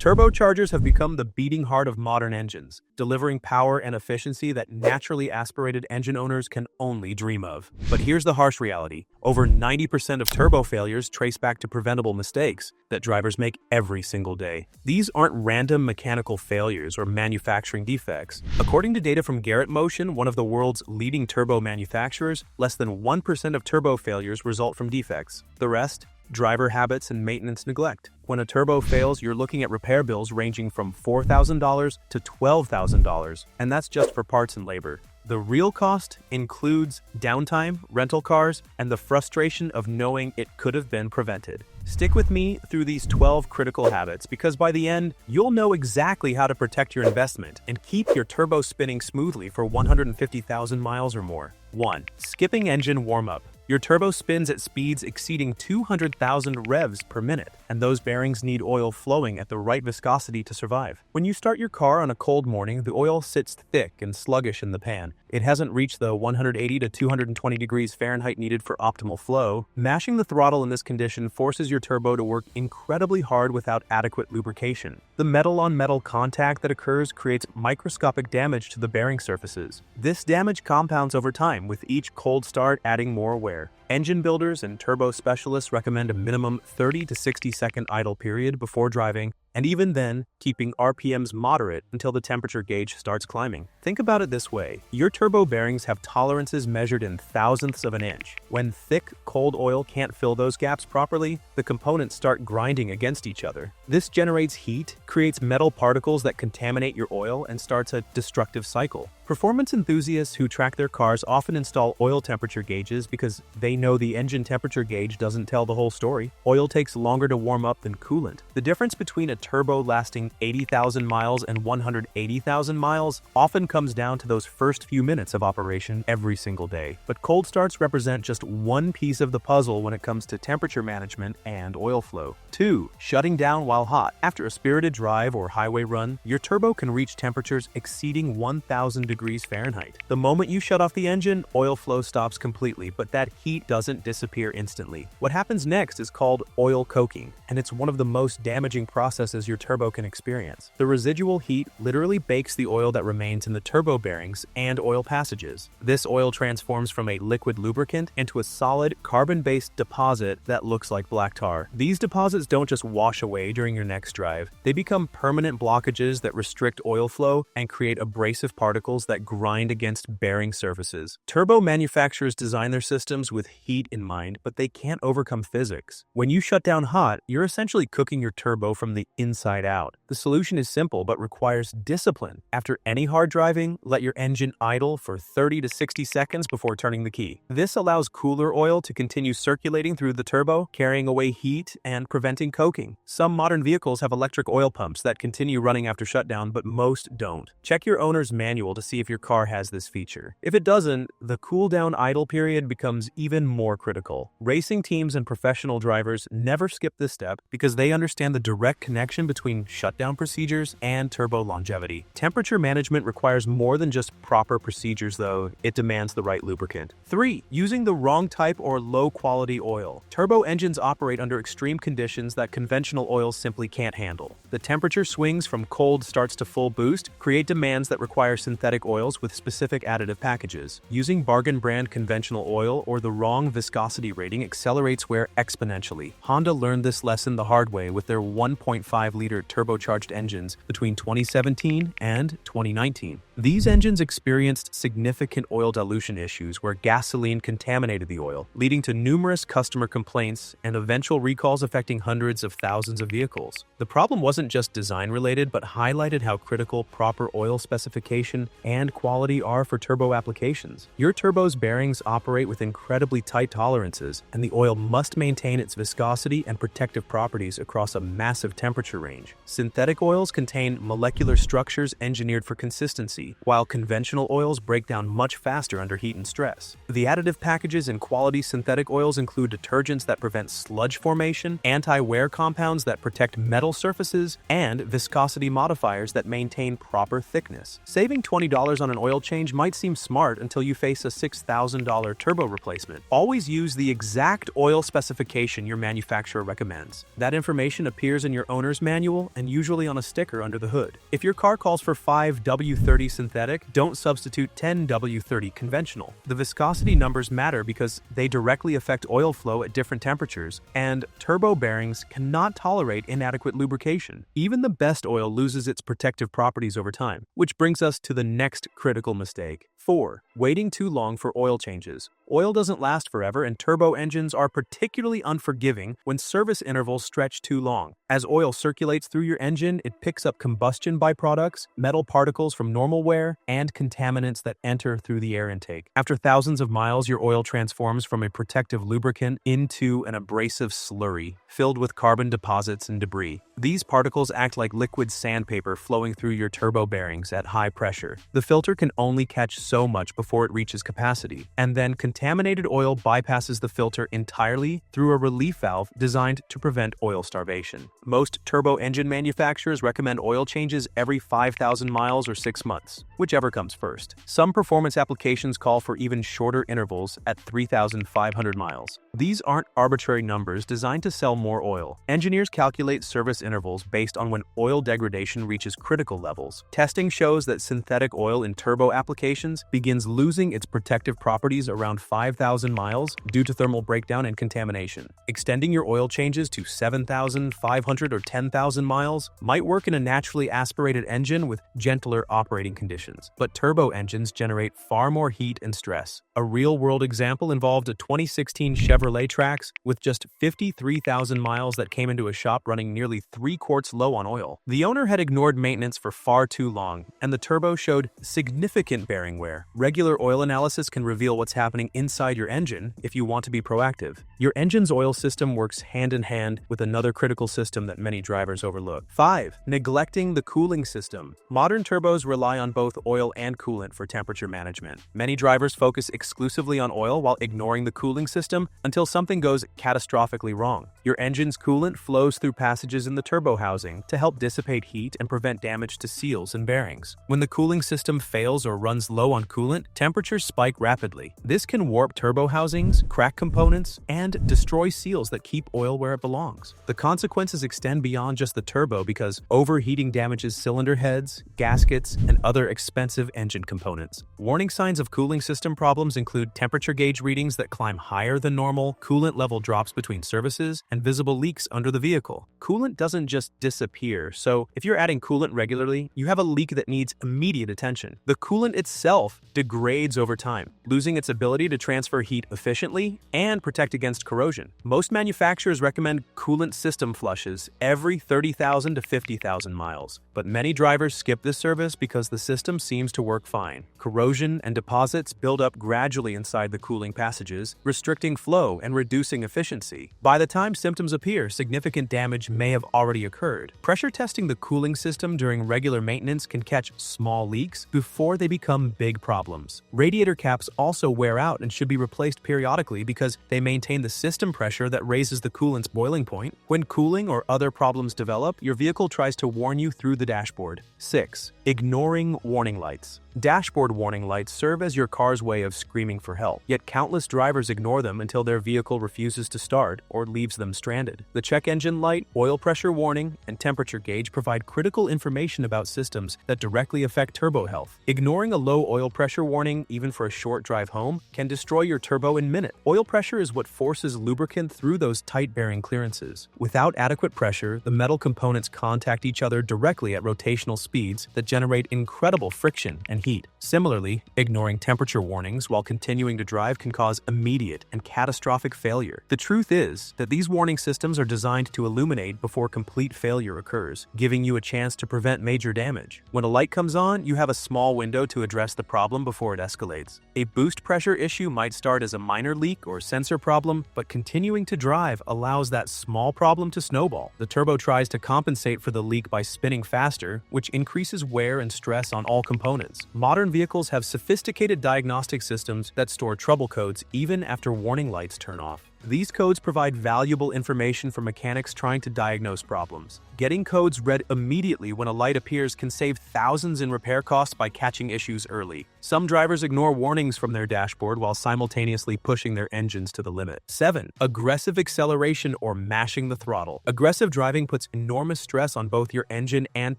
Turbochargers have become the beating heart of modern engines, delivering power and efficiency that naturally aspirated engine owners can only dream of. But here's the harsh reality. Over 90% of turbo failures trace back to preventable mistakes that drivers make every single day. These aren't random mechanical failures or manufacturing defects. According to data from Garrett Motion, one of the world's leading turbo manufacturers, less than 1% of turbo failures result from defects. The rest? Driver habits and maintenance neglect. When a turbo fails, you're looking at repair bills ranging from $4,000 to $12,000, and that's just for parts and labor. The real cost includes downtime, rental cars, and the frustration of knowing it could have been prevented. Stick with me through these 12 critical habits, because by the end, you'll know exactly how to protect your investment and keep your turbo spinning smoothly for 150,000 miles or more. 1. Skipping engine warm-up. Your turbo spins at speeds exceeding 200,000 revs per minute, and those bearings need oil flowing at the right viscosity to survive. When you start your car on a cold morning, the oil sits thick and sluggish in the pan. It hasn't reached the 180 to 220 degrees Fahrenheit needed for optimal flow. Mashing the throttle in this condition forces your turbo to work incredibly hard without adequate lubrication. The metal-on-metal contact that occurs creates microscopic damage to the bearing surfaces. This damage compounds over time, with each cold start adding more wear. Engine builders and turbo specialists recommend a minimum 30 to 60 second idle period before driving, and even then, keeping RPMs moderate until the temperature gauge starts climbing. Think about it this way. Your turbo bearings have tolerances measured in thousandths of an inch. When thick, cold oil can't fill those gaps properly, the components start grinding against each other. This generates heat, creates metal particles that contaminate your oil, and starts a destructive cycle. Performance enthusiasts who track their cars often install oil temperature gauges because they know the engine temperature gauge doesn't tell the whole story. Oil takes longer to warm up than coolant. The difference between a turbo lasting 80,000 miles and 180,000 miles often comes down to those first few minutes of operation every single day. But cold starts represent just one piece of the puzzle when it comes to temperature management and oil flow. 2. Shutting down while hot. After a spirited drive or highway run, your turbo can reach temperatures exceeding 1,000 degrees Fahrenheit. The moment you shut off the engine, oil flow stops completely, but that heat doesn't disappear instantly. What happens next is called oil coking, and it's one of the most damaging processes your turbo can experience. The residual heat literally bakes the oil that remains in the turbo bearings and oil passages. This oil transforms from a liquid lubricant into a solid carbon-based deposit that looks like black tar. These deposits don't just wash away during your next drive. They become permanent blockages that restrict oil flow and create abrasive particles that grind against bearing surfaces. Turbo manufacturers design their systems with heat in mind, but they can't overcome physics. When you shut down hot, you're essentially cooking your turbo from the inside out. The solution is simple but requires discipline. After any hard driving, let your engine idle for 30 to 60 seconds before turning the key. This allows cooler oil to continue circulating through the turbo, carrying away heat and preventing coking. Some modern vehicles have electric oil pumps that continue running after shutdown, but most don't. Check your owner's manual to see if your car has this feature. If it doesn't, the cool down idle period becomes even more critical. Racing teams and professional drivers never skip this step because they understand the direct connection between shutdown procedures and turbo longevity. Temperature management requires more than just proper procedures, though. It demands the right lubricant. 3. Using the wrong type or low quality oil. Turbo engines operate under extreme conditions that conventional oils simply can't handle. The temperature swings from cold starts to full boost create demands that require synthetic oils with specific additive packages. Using bargain brand conventional oil or the wrong viscosity rating accelerates wear exponentially. Honda learned this lesson the hard way with their 1.5-liter turbocharged engines between 2017 and 2019. These engines experienced significant oil dilution issues where gasoline contaminated the oil, leading to numerous customer complaints and eventual recalls affecting hundreds of thousands of vehicles. The problem wasn't just design-related, but highlighted how critical proper oil specification and quality are for turbo applications. Your turbo's bearings operate with incredibly tight tolerances, and the oil must maintain its viscosity and protective properties across a massive temperature range. Synthetic oils contain molecular structures engineered for consistency, quality, while conventional oils break down much faster under heat and stress. The additive packages in quality synthetic oils include detergents that prevent sludge formation, anti-wear compounds that protect metal surfaces, and viscosity modifiers that maintain proper thickness. Saving $20 on an oil change might seem smart until you face a $6,000 turbo replacement. Always use the exact oil specification your manufacturer recommends. That information appears in your owner's manual and usually on a sticker under the hood. If your car calls for 5W30 synthetic, don't substitute 10W30 conventional. The viscosity numbers matter because they directly affect oil flow at different temperatures, and turbo bearings cannot tolerate inadequate lubrication. Even the best oil loses its protective properties over time, which brings us to the next critical mistake. 4. Waiting too long for oil changes. Oil doesn't last forever, and turbo engines are particularly unforgiving when service intervals stretch too long. As oil circulates through your engine, it picks up combustion byproducts, metal particles from normal wear, and contaminants that enter through the air intake. After thousands of miles, your oil transforms from a protective lubricant into an abrasive slurry filled with carbon deposits and debris. These particles act like liquid sandpaper flowing through your turbo bearings at high pressure. The filter can only catch so much before it reaches capacity, and then contaminated oil bypasses the filter entirely through a relief valve designed to prevent oil starvation. Most turbo engine manufacturers recommend oil changes every 5,000 miles or 6 months, whichever comes first. Some performance applications call for even shorter intervals at 3,500 miles. These aren't arbitrary numbers designed to sell more oil. Engineers calculate service intervals based on when oil degradation reaches critical levels. Testing shows that synthetic oil in turbo applications begins losing its protective properties around 5,000 miles due to thermal breakdown and contamination. Extending your oil changes to 7,500 or 10,000 miles might work in a naturally aspirated engine with gentler operating conditions, but turbo engines generate far more heat and stress. A real-world example involved a 2016 Chevrolet Trax with just 53,000 miles that came into a shop running nearly 3 quarts low on oil. The owner had ignored maintenance for far too long, and the turbo showed significant bearing wear. Regular oil analysis can reveal what's happening inside your engine if you want to be proactive. Your engine's oil system works hand in hand with another critical system that many drivers overlook. 5. Neglecting the cooling system. Modern turbos rely on both oil and coolant for temperature management. Many drivers focus exclusively on oil while ignoring the cooling system until something goes catastrophically wrong. Your engine's coolant flows through passages in the turbo housing to help dissipate heat and prevent damage to seals and bearings. When the cooling system fails or runs low on coolant, temperatures spike rapidly. This can warp turbo housings, crack components, and destroy seals that keep oil where it belongs. The consequences extend beyond just the turbo because overheating damages cylinder heads, gaskets, and other expensive engine components. Warning signs of cooling system problems include temperature gauge readings that climb higher than normal, coolant level drops between services, and visible leaks under the vehicle. Coolant doesn't just disappear, so if you're adding coolant regularly, you have a leak that needs immediate attention. The coolant itself degrades over time, losing its ability to transfer heat efficiently and protect against corrosion. Most manufacturers recommend coolant system flushes every 30,000 to 50,000 miles, but many drivers skip this service because the system seems to work fine. Corrosion and deposits build up gradually inside the cooling passages, restricting flow and reducing efficiency. By the time symptoms appear, significant damage may have already occurred. Pressure testing the cooling system during regular maintenance can catch small leaks before they become big problems. Radiator caps also wear out and should be replaced periodically because they maintain the system pressure that raises the coolant's boiling point. When cooling or other problems develop, your vehicle tries to warn you through the dashboard. 6. Ignoring warning lights. Dashboard warning lights serve as your car's way of screaming for help, yet countless drivers ignore them until their vehicle refuses to start or leaves them stranded. The check engine light, oil pressure warning, and temperature gauge provide critical information about systems that directly affect turbo health. Ignoring a low oil pressure warning, even for a short drive home, can destroy your turbo in minutes. Oil pressure is what forces lubricant through those tight bearing clearances. Without adequate pressure, the metal components contact each other directly at rotational speeds that generate incredible friction and heat. Similarly, ignoring temperature warnings while continuing to drive can cause immediate and catastrophic failure. The truth is that these warning systems are designed to illuminate before complete failure occurs, giving you a chance to prevent major damage. When a light comes on, you have a small window to address the problem before it escalates. A boost pressure issue might start as a minor leak or sensor problem, but continuing to drive allows that small problem to snowball. The turbo tries to compensate for the leak by spinning faster, which increases wear and stress on all components. Modern vehicles have sophisticated diagnostic systems that store trouble codes even after warning lights turn off. These codes provide valuable information for mechanics trying to diagnose problems. Getting codes read immediately when a light appears can save thousands in repair costs by catching issues early. Some drivers ignore warnings from their dashboard while simultaneously pushing their engines to the limit. 7. Aggressive acceleration or mashing the throttle. Aggressive driving puts enormous stress on both your engine and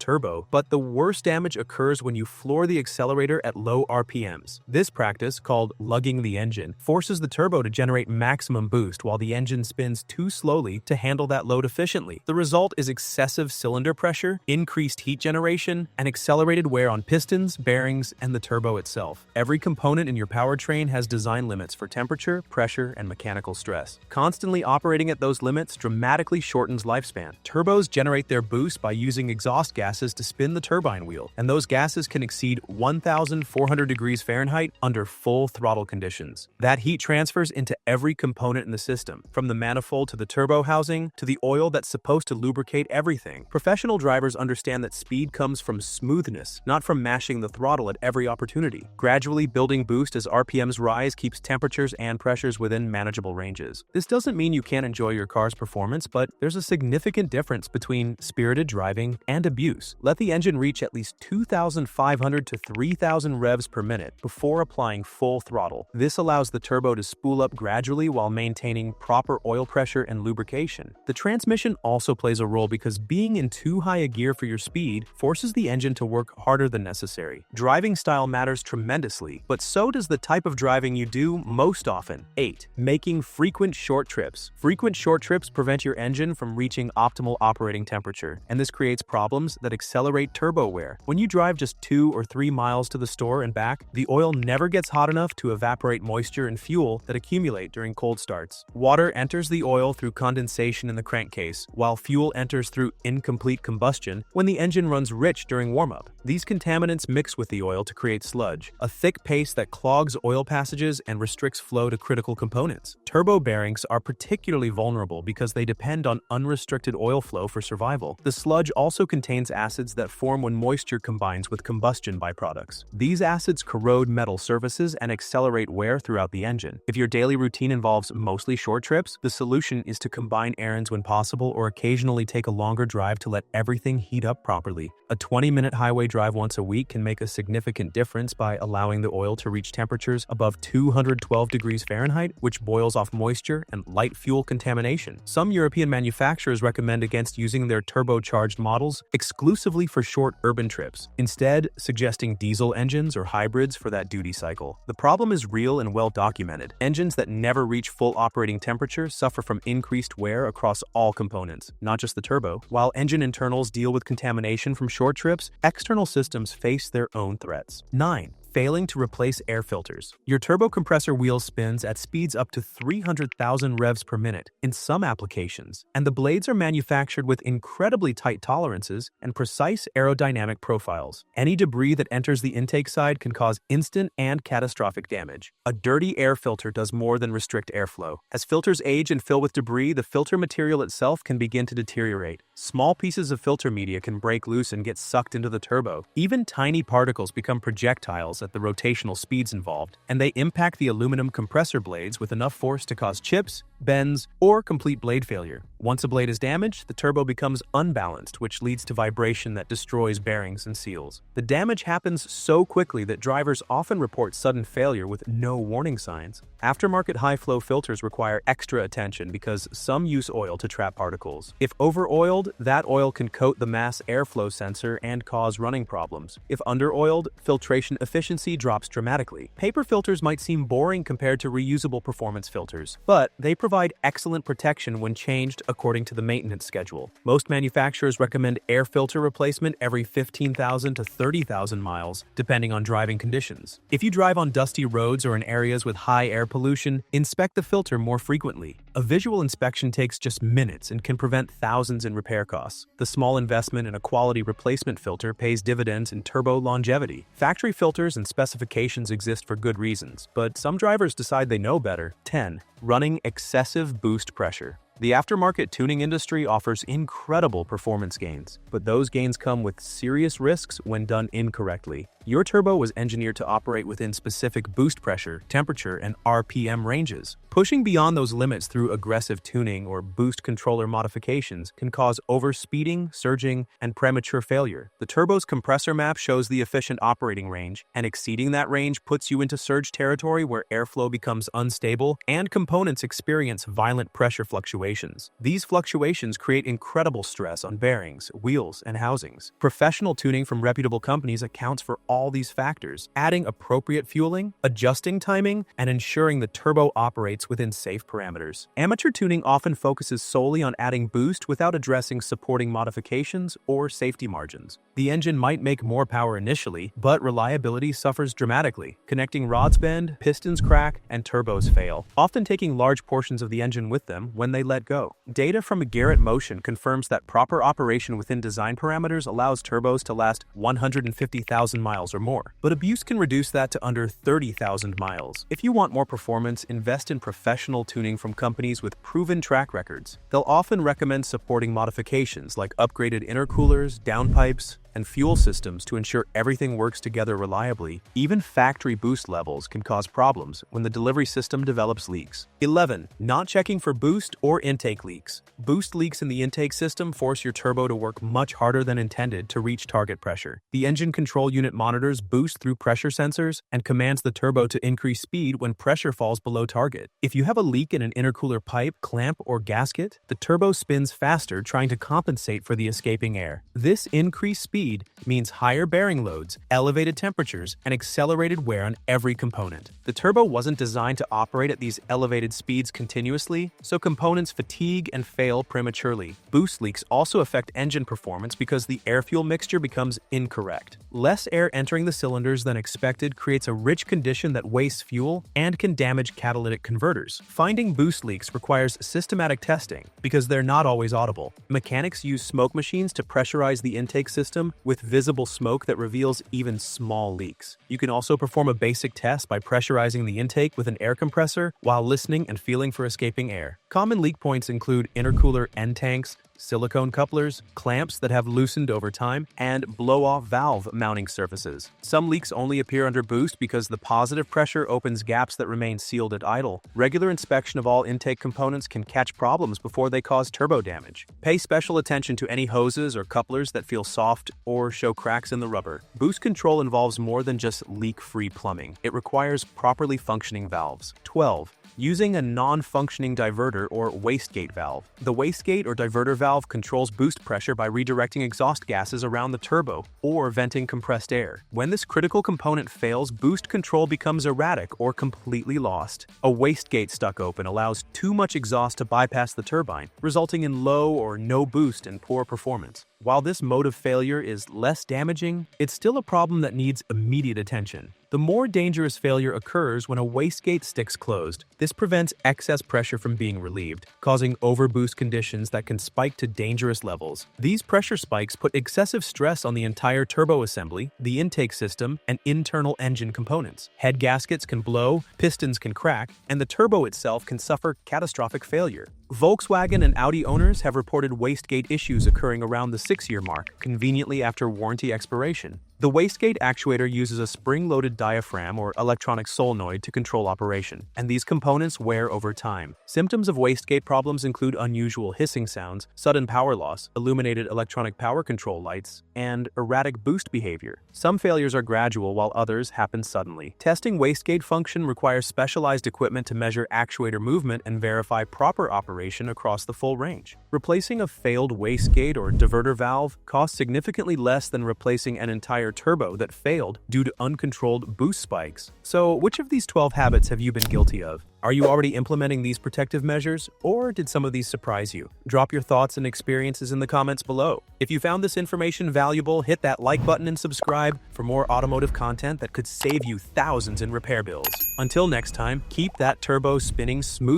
turbo, but the worst damage occurs when you floor the accelerator at low RPMs. This practice, called lugging the engine, forces the turbo to generate maximum boost while the engine spins too slowly to handle that load efficiently. The result is excessive cylinder pressure, increased heat generation, and accelerated wear on pistons, bearings, and the turbo itself. Every component in your powertrain has design limits for temperature, pressure, and mechanical stress. Constantly operating at those limits dramatically shortens lifespan. Turbos generate their boost by using exhaust gases to spin the turbine wheel, and those gases can exceed 1,400 degrees Fahrenheit under full throttle conditions. That heat transfers into every component in the system, from the manifold to the turbo housing to the oil that's supposed to lubricate everything. Professional drivers understand that speed comes from smoothness, not from mashing the throttle at every opportunity. Gradually building boost as RPMs rise keeps temperatures and pressures within manageable ranges. This doesn't mean you can't enjoy your car's performance, but there's a significant difference between spirited driving and abuse. Let the engine reach at least 2,500 to 3,000 revs per minute before applying full throttle. This allows the turbo to spool up gradually while maintaining proper oil pressure and lubrication. The transmission also plays a role because being in too high a gear for your speed forces the engine to work harder than necessary. Driving style matters tremendously, but so does the type of driving you do most often. 8. Making frequent short trips. Frequent short trips prevent your engine from reaching optimal operating temperature, and this creates problems that accelerate turbo wear. When you drive just 2 or 3 miles to the store and back, the oil never gets hot enough to evaporate moisture and fuel that accumulate during cold starts. Water enters the oil through condensation in the crankcase, while fuel enters through incomplete combustion when the engine runs rich during warm-up. These contaminants mix with the oil to create sludge, a thick paste that clogs oil passages and restricts flow to critical components. Turbo bearings are particularly vulnerable because they depend on unrestricted oil flow for survival. The sludge also contains acids that form when moisture combines with combustion byproducts. These acids corrode metal surfaces and accelerate wear throughout the engine. If your daily routine involves mostly short trips, the solution is to combine errands when possible or occasionally take a longer drive to let everything heat up properly. A 20-minute highway drive once a week can make a significant difference by allowing the oil to reach temperatures above 212 degrees Fahrenheit, which boils off moisture and light fuel contamination. Some European manufacturers recommend against using their turbocharged models exclusively for short urban trips, instead suggesting diesel engines or hybrids for that duty cycle. The problem is real and well documented. Engines that never reach full operating temperature suffer from increased wear across all components, not just the turbo. While engine internals deal with contamination from short trips, external systems face their own threats. 9. Failing to replace air filters. Your turbo compressor wheel spins at speeds up to 300,000 revs per minute in some applications, and the blades are manufactured with incredibly tight tolerances and precise aerodynamic profiles. Any debris that enters the intake side can cause instant and catastrophic damage. A dirty air filter does more than restrict airflow. As filters age and fill with debris, the filter material itself can begin to deteriorate. Small pieces of filter media can break loose and get sucked into the turbo. Even tiny particles become projectiles at the rotational speeds involved, and they impact the aluminum compressor blades with enough force to cause chips, bends, or complete blade failure. Once a blade is damaged, the turbo becomes unbalanced, which leads to vibration that destroys bearings and seals. The damage happens so quickly that drivers often report sudden failure with no warning signs. Aftermarket high-flow filters require extra attention because some use oil to trap particles. If over-oiled, that oil can coat the mass airflow sensor and cause running problems. If under-oiled, filtration efficiency drops dramatically. Paper filters might seem boring compared to reusable performance filters, but they provide excellent protection when changed according to the maintenance schedule. Most manufacturers recommend air filter replacement every 15,000 to 30,000 miles, depending on driving conditions. If you drive on dusty roads or in areas with high air pollution, inspect the filter more frequently. A visual inspection takes just minutes and can prevent thousands in repair costs. The small investment in a quality replacement filter pays dividends in turbo longevity. Factory filters and specifications exist for good reasons, but some drivers decide they know better. 10. Running excessive boost pressure. The aftermarket tuning industry offers incredible performance gains, but those gains come with serious risks when done incorrectly. Your turbo was engineered to operate within specific boost pressure, temperature, and RPM ranges. Pushing beyond those limits through aggressive tuning or boost controller modifications can cause overspeeding, surging, and premature failure. The turbo's compressor map shows the efficient operating range, and exceeding that range puts you into surge territory where airflow becomes unstable and components experience violent pressure fluctuations. These fluctuations create incredible stress on bearings, wheels, and housings. Professional tuning from reputable companies accounts for all these factors, adding appropriate fueling, adjusting timing, and ensuring the turbo operates within safe parameters. Amateur tuning often focuses solely on adding boost without addressing supporting modifications or safety margins. The engine might make more power initially, but reliability suffers dramatically. Connecting rods bend, pistons crack, and turbos fail, often taking large portions of the engine with them when they let go. Data from Garrett Motion confirms that proper operation within design parameters allows turbos to last 150,000 miles or more, but abuse can reduce that to under 30,000 miles. If you want more performance, invest in professional tuning from companies with proven track records. They'll often recommend supporting modifications like upgraded intercoolers, downpipes, and fuel systems to ensure everything works together reliably. Even factory boost levels can cause problems when the delivery system develops leaks. 11. Not checking for boost or intake leaks. Boost leaks in the intake system force your turbo to work much harder than intended to reach target pressure. The engine control unit monitors boost through pressure sensors and commands the turbo to increase speed when pressure falls below target. If you have a leak in an intercooler pipe, clamp, or gasket, the turbo spins faster trying to compensate for the escaping air. This increased speed means higher bearing loads, elevated temperatures, and accelerated wear on every component. The turbo wasn't designed to operate at these elevated speeds continuously, so components fatigue and fail prematurely. Boost leaks also affect engine performance because the air-fuel mixture becomes incorrect. Less air entering the cylinders than expected creates a rich condition that wastes fuel and can damage catalytic converters. Finding boost leaks requires systematic testing because they're not always audible. Mechanics use smoke machines to pressurize the intake system with visible smoke that reveals even small leaks. You can also perform a basic test by pressurizing the intake with an air compressor while listening and feeling for escaping air. Common leak points include intercooler end tanks, silicone couplers, clamps that have loosened over time, and blow-off valve mounting surfaces. Some leaks only appear under boost because the positive pressure opens gaps that remain sealed at idle. Regular inspection of all intake components can catch problems before they cause turbo damage. Pay special attention to any hoses or couplers that feel soft or show cracks in the rubber. Boost control involves more than just leak-free plumbing. It requires properly functioning valves. 12. Using a non-functioning diverter or wastegate valve. The wastegate or diverter valve controls boost pressure by redirecting exhaust gases around the turbo or venting compressed air. When this critical component fails, boost control becomes erratic or completely lost. A wastegate stuck open allows too much exhaust to bypass the turbine, resulting in low or no boost and poor performance. While this mode of failure is less damaging, it's still a problem that needs immediate attention. The more dangerous failure occurs when a wastegate sticks closed. This prevents excess pressure from being relieved, causing overboost conditions that can spike to dangerous levels. These pressure spikes put excessive stress on the entire turbo assembly, the intake system, and internal engine components. Head gaskets can blow, pistons can crack, and the turbo itself can suffer catastrophic failure. Volkswagen and Audi owners have reported wastegate issues occurring around the 6-year mark, conveniently after warranty expiration. The wastegate actuator uses a spring-loaded diaphragm or electronic solenoid to control operation, and these components wear over time. Symptoms of wastegate problems include unusual hissing sounds, sudden power loss, illuminated electronic power control lights, and erratic boost behavior. Some failures are gradual while others happen suddenly. Testing wastegate function requires specialized equipment to measure actuator movement and verify proper operation across the full range. Replacing a failed wastegate or diverter valve costs significantly less than replacing an entire turbo that failed due to uncontrolled boost spikes. So, which of these 12 habits have you been guilty of? Are you already implementing these protective measures, or did some of these surprise you? Drop your thoughts and experiences in the comments below. If you found this information valuable, hit that like button and subscribe for more automotive content that could save you thousands in repair bills. Until next time, keep that turbo spinning smooth.